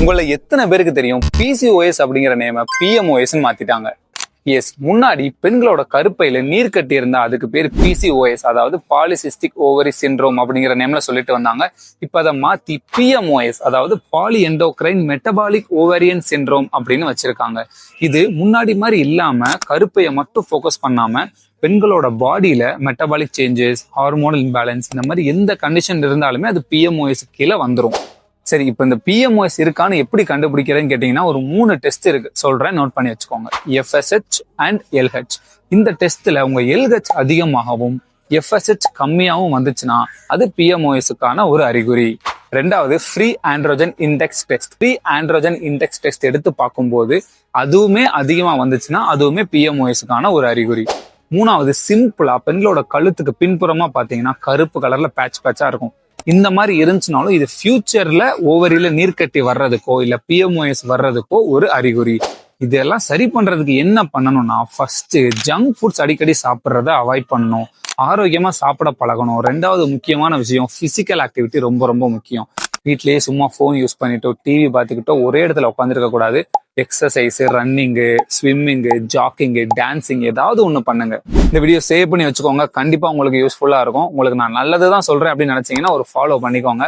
உங்களை எத்தனை பேருக்கு தெரியும் PCOS அப்படிங்கிற நேம PMOS மாத்திட்டாங்க. எஸ், முன்னாடி பெண்களோட கருப்பையில நீர் கட்டி இருந்தா அதுக்கு பேர் PCOS, அதாவது பாலிசிஸ்டிக் ஓவரி சிண்ட்ரோம் அப்படிங்கிற நேம்ல சொல்லிட்டு வந்தாங்க. இப்ப அதை மாத்தி PMOS, அதாவது poly endocrine metabolic ovarian syndrome அப்படின்னு வச்சிருக்காங்க. இது முன்னாடி மாதிரி இல்லாம கருப்பையை மட்டும் ஃபோக்கஸ் பண்ணாம பெண்களோட பாடியில மெட்டபாலிக் சேஞ்சஸ், ஹார்மோனல் இம்பேலன்ஸ், இந்த மாதிரி எந்த கண்டிஷன் இருந்தாலுமே அது PMOS கீழே வந்துடும். சரி, இப்போ இந்த PMOS இருக்கான்னு எப்படி கண்டுபிடிக்கிறதுன்னு கேட்டீங்கன்னா ஒரு 3 டெஸ்ட் இருக்கு, சொல்றேன், நோட் பண்ணி வச்சுக்கோங்க. FSH and LH. இந்த டெஸ்ட்ல உங்க LH அதிகமாகவும் FSH கம்மியாகவும் வந்துச்சுன்னா அது PMOSக்கான ஒரு அறிகுறி. ரெண்டாவது free androgen index test. Free androgen index test எடுத்து பார்க்கும்போது அதுவுமே அதிகமா வந்துச்சுன்னா அதுவுமே PMOSக்கான ஒரு அறிகுறி. மூணாவது சிம்பிளா பெண்களோட கழுத்துக்கு பின்புறமா பாத்தீங்கன்னா கருப்பு கலர்ல பேட்சா இருக்கும். இந்த மாதிரி இருந்துச்சுனாலும் இது ஃபியூச்சர்ல ஓவரியில நீர்க்கட்டி வர்றதுக்கோ இல்ல PMOS வர்றதுக்கோ ஒரு அறிகுறி. இதெல்லாம் சரி பண்றதுக்கு என்ன பண்ணணும்னா, ஃபர்ஸ்ட் ஜங்க் ஃபுட்ஸ் அடிக்கடி சாப்பிட்றத அவாய்ட் பண்ணணும், ஆரோக்கியமா சாப்பிட பழகணும். ரெண்டாவது முக்கியமான விஷயம் பிசிக்கல் ஆக்டிவிட்டி ரொம்ப ரொம்ப முக்கியம். வீட்லயே சும்மா போன் யூஸ் பண்ணிட்டோ டிவி பார்த்துக்கிட்டோ ஒரே இடத்துல உட்காந்துருக்க கூடாது. Exercise, running, swimming, jacking, dancing, ஏதாவது ஒண்ணு பண்ணுங்க. இந்த வீடியோ சேவ் பண்ணி வச்சுக்கோங்க, கண்டிப்பா உங்களுக்கு யூஸ்ஃபுல்லா இருக்கும். உங்களுக்கு நான் நல்லதுதான் சொல்றேன் அப்படின்னு நினைச்சீங்கன்னா ஒரு ஃபாலோ பண்ணிக்கோங்க.